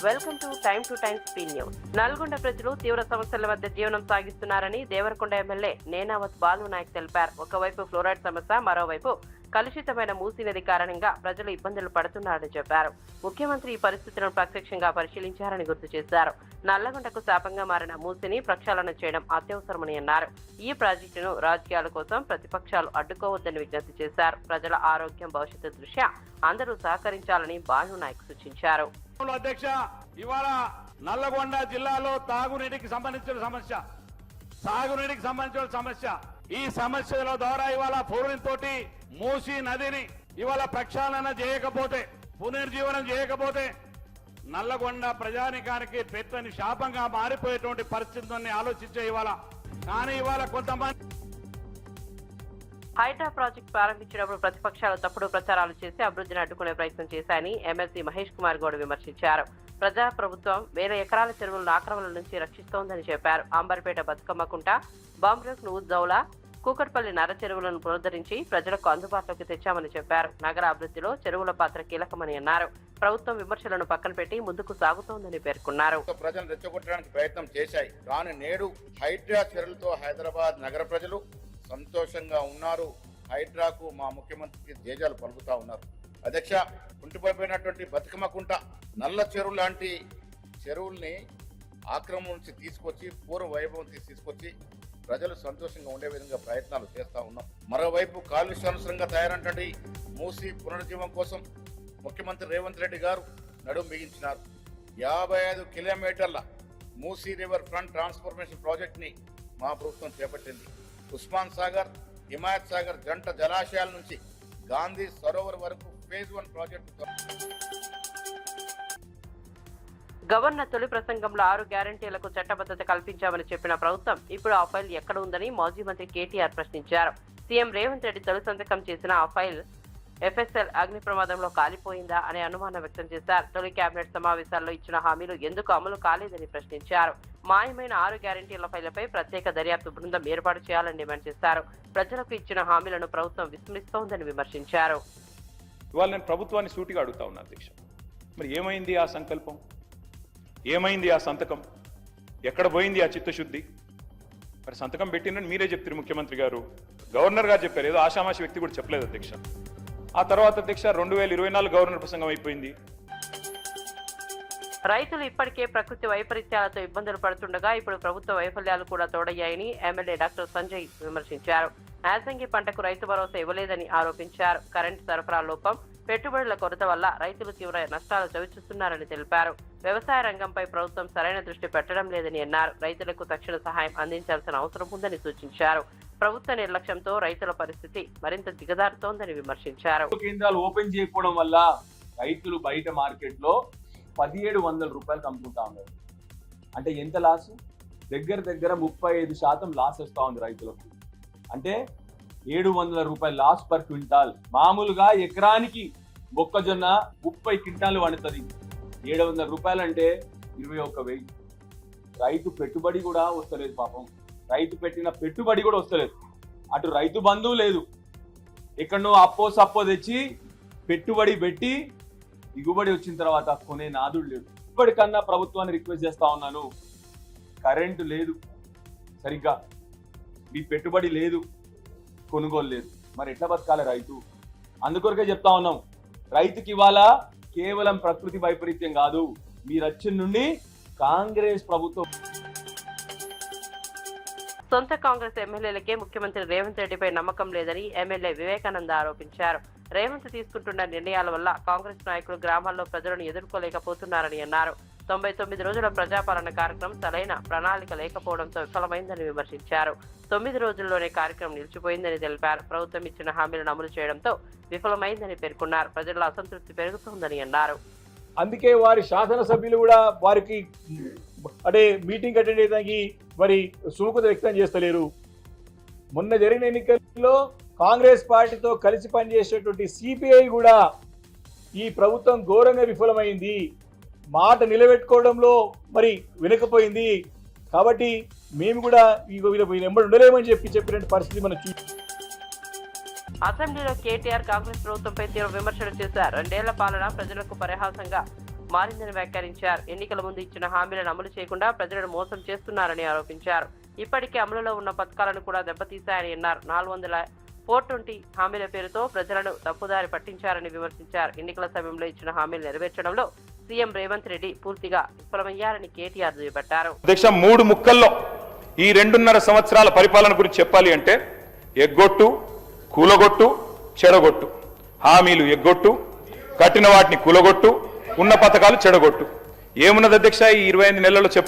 Welcome to time స్పీ news. Nalgonda ప్రజలు తీవ్ర సమస్యల మధ్య జీవనం సాగిస్తున్నారని దేవరకొండ ఎమ్మెల్యే నేనావత్ బాలు నాయక్ తెలిపారు. ఒకవైపు ఫ్లోరైడ్ సమస్య, మరోవైపు కలుషితమైన మూసీ నది కారణంగా ప్రజలు ఇబ్బందులు పడుతున్నారని చెప్పారు. ముఖ్యమంత్రి ఈ పరిస్థితులను ప్రత్యక్షంగా పరిశీలించారని గుర్తు చేశారు. నల్లగొండకు శాపంగా మారిన మూసీని ప్రక్షాళన చేయడం అత్యవసరమని అన్నారు. ఈ ప్రాజెక్టును రాజకీయాల కోసం ప్రతిపక్షాలు అడ్డుకోవద్దని విజ్ఞప్తి చేశారు. ప్రజల ఆరోగ్యం, భవిష్యత్తు దృష్ట్యా అందరూ సహకరించాలని బాలు నాయక్ సూచించారు. అధ్యక్ష, ఇవాళ నల్లగొండ జిల్లాలో తాగునీటికి సంబంధించిన సమస్య ఈ సమస్యల ద్వారా ఇవాళ ఫ్లోరిన్ తోటి మూసీ నదిని ఇవాళ ప్రక్షాళన చేయకపోతే, పునర్జీవనం చేయకపోతే నల్లగొండ ప్రజానికానికి పెద్దని శాపంగా మారిపోయేటువంటి పరిస్థితుల్ని ఆలోచించే కానీ ఇవాళ కొంతమంది హైడ్రా ప్రాజెక్టు ప్రారంభించినప్పుడు ప్రతిపక్షాలు తప్పుడు ప్రచారాలు చేసి అభివృద్ధిని అడ్డుకునే ప్రయత్నం చేశాయని ఎమ్మెల్సీ మహేష్ కుమార్ గౌడ్ విమర్శించారు. ప్రజాప్రభుత్వం వేల ఎకరాల చెరువులను ఆక్రమణల నుంచి రక్షిస్తోందని చెప్పారు. అంబర్పేట బతుకమ్మ కుంట, బాంబ్రక్ నూజౌలా, కూకట్పల్లి నర చెరువులను పునరుద్ధరించి ప్రజలకు అందుబాటులోకి తెచ్చామని చెప్పారు. నగర అభివృద్ధిలో చెరువుల పాత్ర కీలకమని అన్నారు. ప్రభుత్వం విమర్శలను పక్కన పెట్టి ముందుకు సాగుతోందని పేర్కొన్నారు. ప్రజలను రెచ్చగొట్టడానికి ప్రయత్నం చేశాయి, కానీ నేడు హైడ్రా చర్యలతో హైదరాబాద్ నగర ప్రజలు సంతోషంగా ఉన్నారు. హైడ్రాకు మా ముఖ్యమంత్రికి జేజాలు పలుకుతా ఉన్నారు. అధ్యక్ష, కుంటిపడిపోయినటువంటి బతుకమ్మ కుంట, నల్ల చెరువు లాంటి చెరువుల్ని ఆక్రమణ నుంచి తీసుకొచ్చి పూర్వ వైభవం తీసుకొచ్చి ప్రజలు సంతోషంగా ఉండే విధంగా ప్రయత్నాలు చేస్తా ఉన్నాం. మరోవైపు కాలుష్యానుసరంగా తయారైనటువంటి మూసీ పునరుజ్జీవం కోసం ముఖ్యమంత్రి రేవంత్ రెడ్డి గారు నడుం బిగించినారు. 55 కిలోమీటర్ల Musi river front transformation project ని మా ప్రభుత్వం చేపట్టింది. ఉస్మాన్ సాగర్, హిమాయత్ సాగర్ జంట జలాశయాల నుంచి గాంధీ సరోవర్ వరకు ఫేజ్ 1 ప్రాజెక్టు. గవర్నర్ తొలి ప్రసంగంలో 6 గ్యారంటీలకు చట్టబద్ధత కల్పించామని చెప్పిన ప్రభుత్వం ఇప్పుడు ఆ ఫైల్ ఎక్కడ ఉందని మాజీ మంత్రి కేటీఆర్ ప్రశ్నించారు. సీఎం రేవంత్ రెడ్డి తొలి సంతకం చేసిన ఆ ఫైల్ ఎఫ్ఎస్ఎల్ అగ్ని ప్రమాదంలో కాలిపోయిందా అనే అనుమానం వ్యక్తం చేశారు. తొలి కేబినెట్ సమావేశాల్లో ఇచ్చిన హామీలు ఎందుకు అమలు కాలేదని ప్రశ్నించారు. మాయమైన 6 గ్యారంటీల ఫైళ్లపై ప్రత్యేక దర్యాప్తు బృందం ఏర్పాటు చేయాలని డిమాండ్ చేశారు. ప్రజలకు ఇచ్చిన హామీలను ప్రభుత్వం విస్మరిస్తోందని విమర్శించారు. ఇవాళ నేను ప్రభుత్వాన్ని సూటిగా అడుగుతా ఉన్నా అధ్యక్ష, మరి ఏమైంది ఆ సంకల్పం? ఏమైంది ఆ సంతకం? ఎక్కడ పోయింది ఆ చిత్తశుద్ధి? మరి సంతకం పెట్టినని మీరే చెప్తారు, ముఖ్యమంత్రి గారు, గవర్నర్ గారు చెప్పారు, ఏదో ఆషామాషి వ్యక్తి కూడా చెప్పలేదు అధ్యక్ష. ఆ తర్వాత అధ్యక్ష 2024 గవర్నర్ ప్రసంగం అయిపోయింది. రైతులు ఇప్పటికే ప్రకృతి వైపరీత్యాలతో ఇబ్బందులు పడుతుండగా ఇప్పుడు ప్రభుత్వ వైఫల్యాలు కూడా తోడయ్యాయని ఎమ్మెల్యే డాక్టర్ సంజయ్ విమర్శించారు. యాసంగి పంటకు రైతు భరోసా ఇవ్వలేదని ఆరోపించారు. కరెంటు సరఫరా లోపం, పెట్టుబడుల కొరత వల్ల రైతులు తీవ్ర నష్టాలు చవిచూస్తున్నారని తెలిపారు. వ్యవసాయ రంగంపై ప్రభుత్వం సరైన దృష్టి పెట్టడం లేదని అన్నారు. రైతులకు తక్షణ సహాయం అందించాల్సిన అవసరం ఉందని సూచించారు. ప్రభుత్వ నిర్లక్ష్యంతో రైతుల పరిస్థితి మరింత దిగజారుతోందని విమర్శించారు. కేంద్రాలు ఓపెన్ చేయకపోవడం వల్ల రైతులు బయట మార్కెట్ లో 1700 రూపాయలకు అమ్ముకుంటా ఉన్నారు. అంటే ఎంత లాస్? దగ్గర 35% లాస్ వస్తా ఉంది రైతులకు. అంటే 700 రూపాయలు లాస్ పర్ క్వింటాల్. మామూలుగా ఎకరానికి మొక్కజొన్న 30 క్వింటాలు వండుతుంది. 700 రూపాయలు అంటే 21,000. రైతు పెట్టుబడి కూడా వస్తలేదు పాపం. రైతు పెట్టిన పెట్టుబడి కూడా వస్తలేదు. అటు రైతు బంధువు లేదు, ఎక్కడో అప్పో సప్పో తెచ్చి పెట్టుబడి పెట్టి దిగుబడి వచ్చిన తర్వాత కొనే నాదుడు లేదు. ఇప్పటికన్నా ప్రభుత్వాన్ని రిక్వెస్ట్ చేస్తా ఉన్నాను, కరెంటు లేదు సరిగ్గా, మీ పెట్టుబడి లేదు, కొనుగోలు లేదు, మరి ఎట్లా బతకాలి రైతు? అందుకొరకే చెప్తా ఉన్నాం, రైతుకి ఇవాళ కేవలం ప్రకృతి వైపరీత్యం కాదు, మీరు వచ్చిన నుండి కాంగ్రెస్ ప్రభుత్వం. సొంత కాంగ్రెస్ ఎమ్మెల్యేలకే ముఖ్యమంత్రి రేవంత్ రెడ్డిపై నమ్మకం లేదని ఎమ్మెల్యే వివేకానంద ఆరోపించారు. రేవంత్ తీసుకుంటున్న నిర్ణయాల వల్ల కాంగ్రెస్ నాయకులు గ్రామాల్లో ప్రజలను ఎదుర్కోలేకపోతున్నారని అన్నారు. 99 రోజుల ప్రజాపాలన కార్యక్రమం సరైన ప్రణాళిక లేకపోవడంతో విఫలమైందని విమర్శించారు. 9 రోజుల్లోనే కార్యక్రమం నిలిచిపోయిందని తెలిపారు. ప్రభుత్వం ఇచ్చిన హామీలను అమలు చేయడంతో విఫలమైందని పేర్కొన్నారు. ప్రజల అసంతృప్తి పెరుగుతోందని అన్నారు. అందుకే వారి శాసనసభ్యులు కూడా వారికి అంటే మీటింగ్ అటెండ్ చేయడానికి మరి సుముఖత వ్యక్తం చేస్తలేరు. మొన్న జరిగిన ఎన్నికల్లో కాంగ్రెస్ పార్టీతో కలిసి పనిచేసేటువంటి సిపిఐ కూడా ఈ ప్రభుత్వం ఘోరంగా విఫలమైంది, మాట నిలబెట్టుకోవడంలో మరి వెనకపోయింది. కాబట్టి మేము కూడా వీళ్ళ ఎంబడి ఉండలేమని చెప్పిన పరిస్థితి మనం చూసి. అసెంబ్లీలో కేటీఆర్ కాంగ్రెస్ ప్రభుత్వంపై తీవ్ర విమర్శలు చేశారు. 2 ఏళ్ల పాలన ప్రజలకు పరిహాసంగా మారిందని వ్యాఖ్యానించారు. ఎన్నికల ముందు ఇచ్చిన హామీలను అమలు చేయకుండా ప్రజలను మోసం చేస్తున్నారని ఆరోపించారు. ఇప్పటికే అమలులో ఉన్న పథకాలను కూడా దెబ్బతీశాయని అన్నారు. 420 హామీల పేరుతో ప్రజలను తప్పుదారి పట్టించారని విమర్శించారు. ఎన్నికల సమయంలో ఇచ్చిన హామీలు నెరవేర్చడంలో సీఎం రేవంత్ రెడ్డి పూర్తిగా విఫలమయ్యారని కేటీఆర్ దుయ్యబట్టారు. అధ్యక్ష 3 ముక్కల్లో ఈ 2.5 సంవత్సరాల పరిపాలన గురించి చెప్పాలి అంటే ఎగ్గొట్టు, కూలగొట్టు, చెడగొట్టు. హామీలు ఎగ్గొట్టు, కట్టిన వాటిని కూలగొట్టు, ఉన్న పథకాలు చెడగొట్టు. ఏమున్నది అధ్యక్ష ఈ 25 నెలల్లో